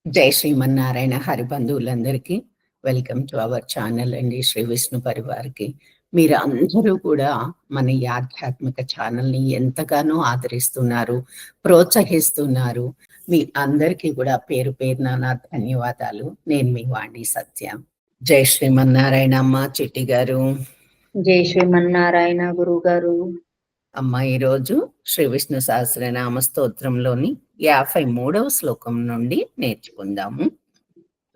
జై శ్రీమన్నారాయణ హరిబంధువులందరికీ welcome to our channel అండి శ్రీ విష్ణు పరివార్కి. మీరు అందరూ కూడా మన ఈ ఆధ్యాత్మిక ఛానల్ని ఎంతగానో ఆదరిస్తున్నారు, ప్రోత్సహిస్తున్నారు. మీ అందరికీ కూడా పేరు పేరున నా ధన్యవాదాలు. నేను మీ వాణి సత్య. జై శ్రీమన్నారాయణ అమ్మ చిట్టి గారు. జై శ్రీమన్నారాయణ గురువు గారు. అమ్మ ఈరోజు శ్రీ విష్ణు సహస్రనామ స్తోత్రంలోని 53వ శ్లోకం నుండి నేర్చుకుందాము.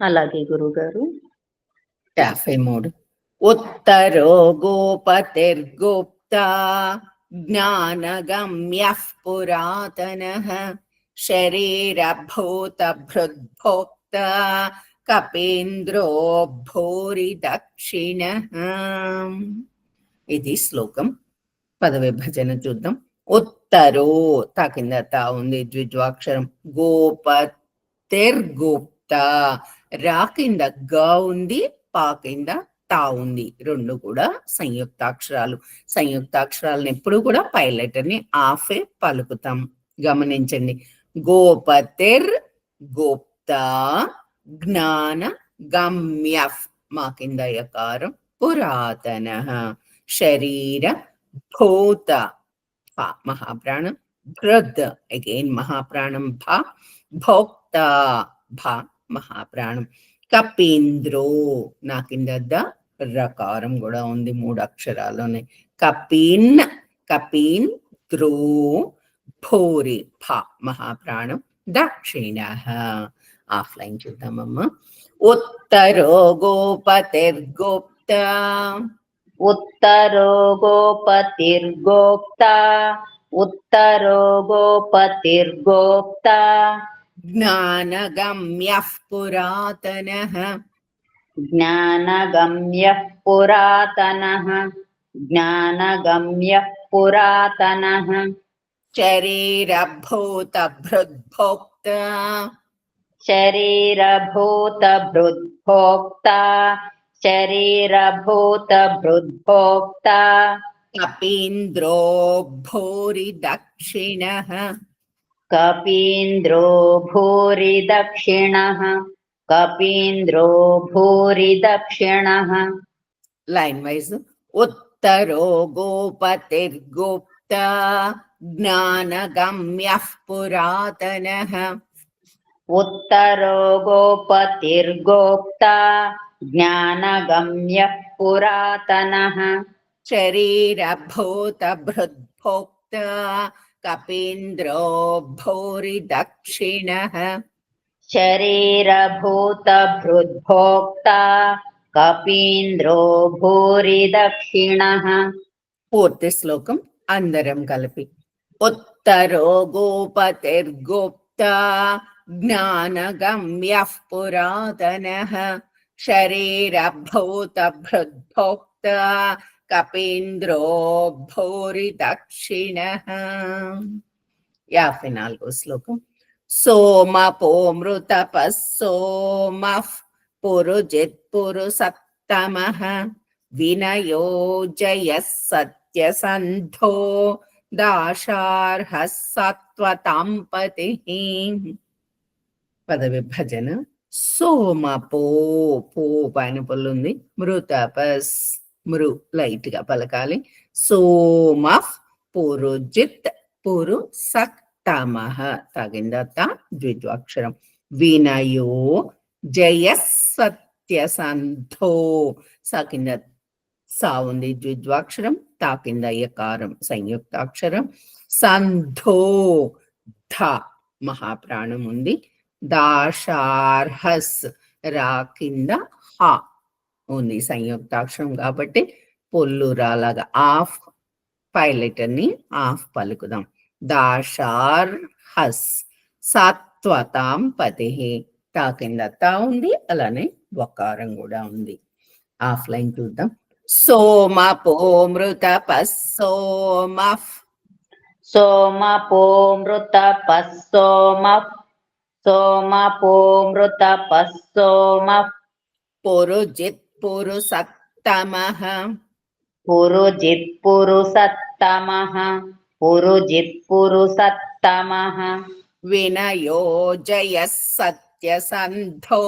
అలాగే గురువు గారు. 53. ఉత్తరో గోపతిర్గుప్తా జ్ఞానగమ్యః పురాతనః శరీరభూతభృద్భోక్తా కపీంద్రో భూరి దక్షిణః. ఇది శ్లోకం. పదవిభజన చూద్దాం. ఉత్తరో తా కింద తా ఉంది, ద్విజ్వాక్షరం. గోపతిర్గుప్తా రా కింద గా ఉంది, పా కింద తా ఉంది. రెండు కూడా సంయుక్తాక్షరాలు. సంయుక్తాక్షరాలను ఎప్పుడు కూడా పై లెటర్ ని ఆఫే పలుకుతాం. గమనించండి. గోపతిర్ గుప్తా జ్ఞాన గమ్య మా కింద యకారం పురాతన శరీర భూత మహాప్రాణం భృద్ అగైన్ మహాప్రాణం భా భోక్త భా మహాప్రాణం కపీంద్రో నా కింద ద రకారం కూడా ఉంది, 3 అక్షరాల్లోనే. కపీన్ కపీన్ ద్రో భూరి భా మహాప్రాణం దక్షిణ. ఆఫ్లైన్ చూద్దామమ్మా. ఉత్తరో గోపతిర్గుప్త ఉత్తరో గోపతిర్గోప్తా ఉత్తరో గోపతిర్గోప్తా జ్ఞానగమ్యః పురాతనః జ్ఞానగమ్యః పురాతనః జ్ఞానగమ్యః పురాతనః శరీరభూతభృద్భోక్తా శరీరభూతభృద్భోక్తా శరీరభూతభృద్భోక్తా కపీంద్రో భూరి దక్షిణః కపీంద్రో భూరి దక్షిణః కపీంద్రో భూరి దక్షిణః. Line wise. ఉత్తరో గోపతిర్గుప్తా జ్ఞానగమ్యః పురాతనః ఉత్తరో గోపతిర్గోప్తా జ్ఞానగమ్యః పురాతనః శరీరభూతభృద్భోక్తా కపీంద్రో భూరి దక్షిణః శరీరభూతభృద్భోక్తా కపీంద్రో భూరి దక్షిణః. పూర్తి శ్లోకం అందరం కలిపి. ఉత్తరో గోపతిర్గుప్తా జ్ఞానగమ్యః పురాతనః శరీరభూతభృద్భోక్తా కపీంద్రో భూరి దక్షిణః. 54వ శ్లోకం. సోమపోమృతపః సోమః పురుజిత్ పురుసత్తమః వినయో జయః సత్యసంధో దాశార్హః సత్వతాం పతిః. పదవిభజన. సోమపో పో పైన పొల్లుంది, మృతపస్ మృ లైట్ గా పలకాలి. సోమః పురుజిత్ పురు సత్తమః తగింద త ద్విత్వాక్షరం. వినయో జయః సత్యసంధో స కింద సా ఉంది, ద్విద్వాక్షరం. తా కింద యకారం సంయుక్తాక్షరం. సంధో ధ మహాప్రాణం ఉంది. దాశార్హస్ రా కింద హ ఉంది, సంయుక్తాక్షరం కాబట్టి పొల్లు రాలాగా ఆఫ్ పై లెటర్ ని ఆఫ్ పలుకుదాం. దాశార్హస్ సత్వతాం పతి. తా కింద తా ఉంది, అలానే వకారం కూడా ఉంది. ఆఫ్లైన్ చూద్దాం. సోమపోమృతపః సోమః సోమపోమృతపః సోమః సోమపోమృతపః సోమః పురుజిత్ పురుసత్తమః పురుజిత్ పురుసత్తమః పురుజిత్ పురుసత్తమః వినయో జయః सत्यसन्धो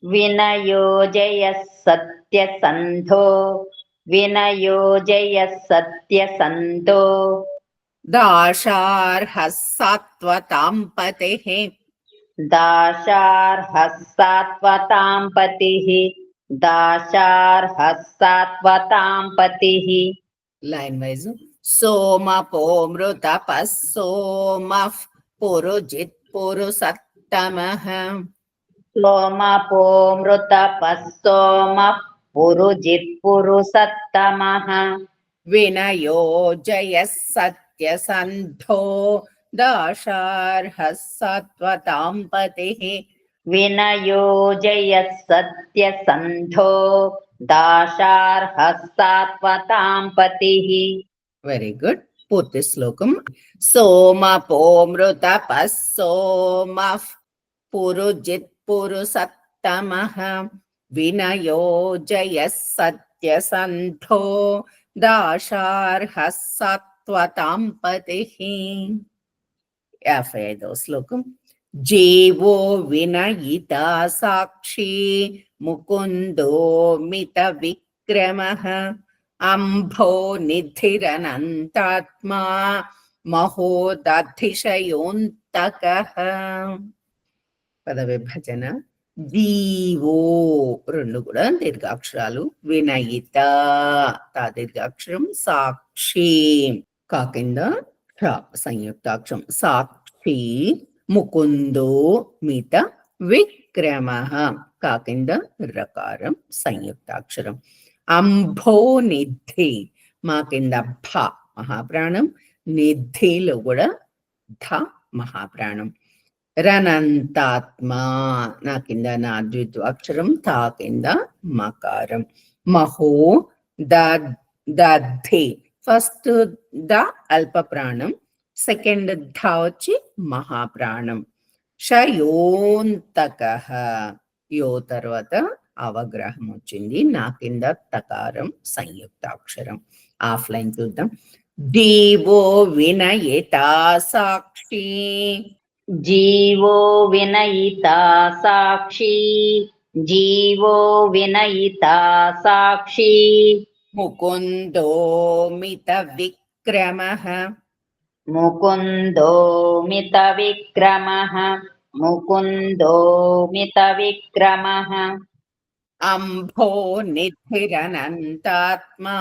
विनयोजयः सत्यसन्धो विनयोजयः सत्यसन्धो दाशार्हः सात्वतां पतिः दाशार्हः सात्वतां पतिः दाशार्हः सात्वतां पतिः लाइन वाइज सोमपोमृतपः सोमः पुरुजित् पुरुषत्तमः सोमपोमृतपः सोमः पुरुजित् पुरुषत्तमः विनयोजयः सत्यसन्धो दाशार्हः सात्वतां पतिः विनयोजयः सत्यसन्धो दाशार्हः सात्वतां पतिः वेरी गुड पूर्ति श्लोकम सोमपोमृतपः सोमः पुरुजित् पुरुषत्तमः विनयोजयः सत्यसन्धो दाशार्हः सात्वतां पतिः 55వ శ్లోకం జీవో వినయితా సాక్షి ముకుందో మిత విక్రమః అంభో నిధిరనంతాత్మా మహోదధిశయోంతకః పద విభజన జీవో రెండు కూడా దీర్ఘాక్షరాలు వినయిత తా దీర్ఘాక్షరం సాక్షి కాకింద సంయుక్తాక్షరం సాక్షి ముకుందో మిత విక్రమః కాకింద రకారం సంయుక్తాక్షరం అంభో నిధి మా కింద భ మహాప్రాణం నిధిలో కూడా ధ మహాప్రాణం రనంతాత్మ నా కింద నా ద్విత్వాక్షరం తా కింద మకారం మహో దధి ఫస్ట్ ద అల్ప ప్రాణం సెకండ్ ధ వచ్చి మహాప్రాణం షయోంతక యో తర్వాత అవగ్రహం వచ్చింది నా కింద తకారం సంయుక్తాక్షరం ఆఫ్లైన్ చూద్దాం జీవో వినయితా సాక్షి జీవో వినయితా సాక్షి జీవో వినయితా సాక్షి ముకుందో మిత విక్రమః ముకుందో మిత విక్రమః ముకుందో మిత విక్రమః అంభో నిధిరనంతాత్మా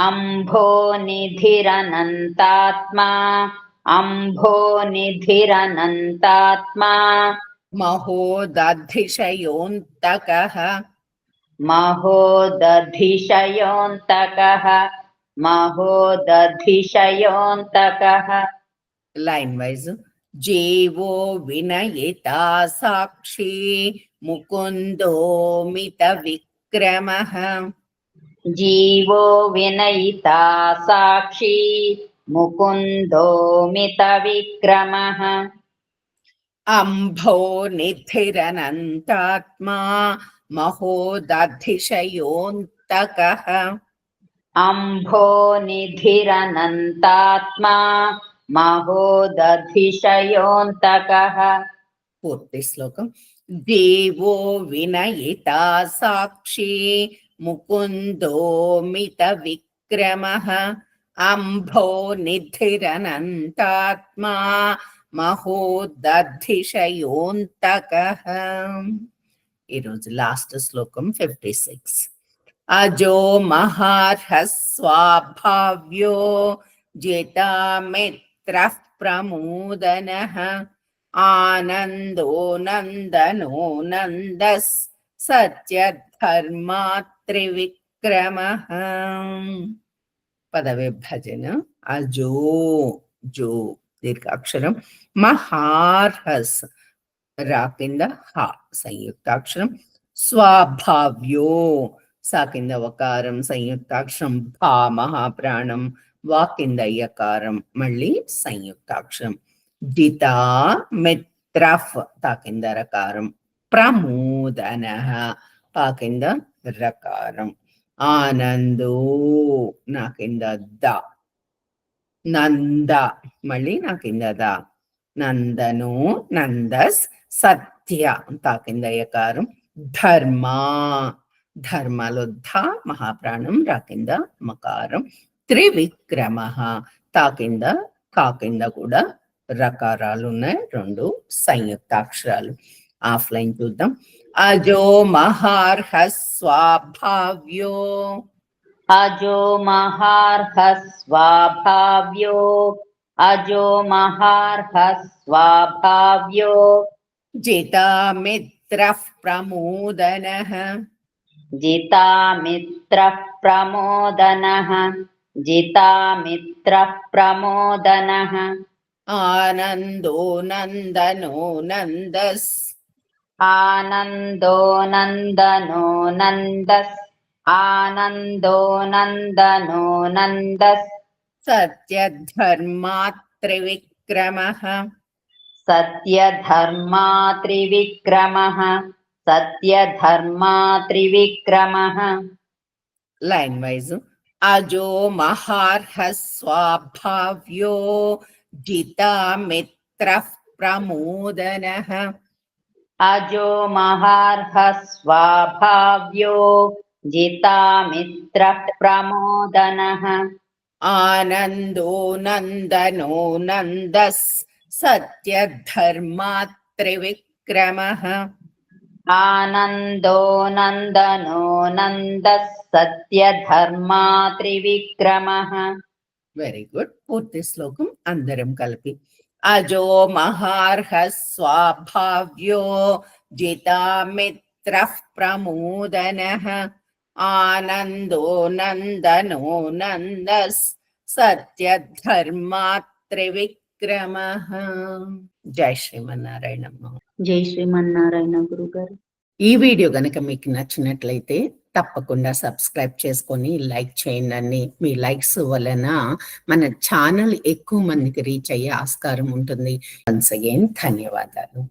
అంభో నిధిరనంతాత్మా అంభో నిధిరనంతాత్మా మహోదధిశయోంతకః మహోదధిశయోంతకః మహోదధిశయోంతకః లైన్ వైజ్ జీవో వినయితా సాక్షి ముకుందో మిత విక్రమః జీవో వినయితా సాక్షి ముకుందో మిత విక్రమః అంభో నిధిరనంతాత్మా మహోదధిశయోంతకః అంభో నిధిరనంతాత్మా మహోదధిశయోంతకః పూర్తి శ్లోకం దేవో వినయితా సాక్షి ముకుందో మిత విక్రమః అంభో నిధిరనంతాత్మా మహోదధిశయోంతకః ఈరోజు లాస్ట్ శ్లోకం 56 అజో మహార్హస్వాభావ్యో జితమిత్రః ప్రమోదనః ఆనందో నందనో నందస్ సత్యధర్మాత్రివిక్రమః పద విభజన అజో జో దీర్ఘాక్షరం మహార్హస్ రా కింద హ సంయుక్తాక్షరం స్వాభావ్యో సా కింద వకారం సంయుక్తాక్షరం భా మహాప్రాణం వా కింద యకారం మళ్ళీ సంయుక్తాక్షరం జితా మిత్రఫ్ తా కింద రకారం ప్రమోదన పా కింద రకారం ఆనందో నా కింద ద నంద మళ్ళీ నా కింద ద నందను నందస్ సత్య తా కింద యకారం, ధర్మ ధర్మలో ధ మహాప్రాణం, రా కింద మకారం, త్రివిక్రమ తా కింద కా కింద కూడా రకారాలు ఉన్నాయి, రెండు సంయుక్తాక్షరాలు. ఆఫ్లైన్ చూద్దాం. అజో మహార్హ స్వాభావ్యో, అజో మహార్హ స్వాభావ్యో, అజో మహార్హ స్వాభావ్యో, జితామిత్రః ప్రమోదనః, జితామిత్రః ప్రమోదనః, జితామిత్రః ప్రమోదనః, ఆనందో నందనో నందస్, ఆనందో నందనో నందస్, ఆనందో నందనో నందస్, సత్యధర్మా త్రివిక్రమః, సత్యధర్మా త్రివిక్రమః, సత్యధర్మా త్రివిక్రమః. Line wise. అజో మహార్హ స్వాభావ్యో, జితామిత్రః ప్రమోదనః, అజో మహార్హ స్వాభావ్యో, జితామిత్రః ప్రమోదనః, ఆనందో నందనో నందస్, సత్యధర్మా త్రివిక్రమః, ఆనందో నందనో నందస్, సత్యధర్మా త్రివిక్రమః. Very good. పూర్తి శ్లోకం అందరం కలిపి. అజో మహార్హ స్వాభావ్యో, జితామిత్రః ప్రమోదనః, ఆనందో నందనో నందస్, సత్యధర్మా త్రివిక్రమః. జై శ్రీమన్నారాయణమ్మ. జై శ్రీమన్నారాయణ గురుగారు. ఈ వీడియో గనక మీకు నచ్చినట్లయితే తప్పకుండా సబ్స్క్రైబ్ చేసుకొని లైక్ చేయండి. మీ లైక్స్ వలన మన ఛానల్ ఎక్కువ మందికి రీచ్ అయ్యే ఆస్కారం ఉంటుంది. వన్స్ అగైన్ ధన్యవాదాలు.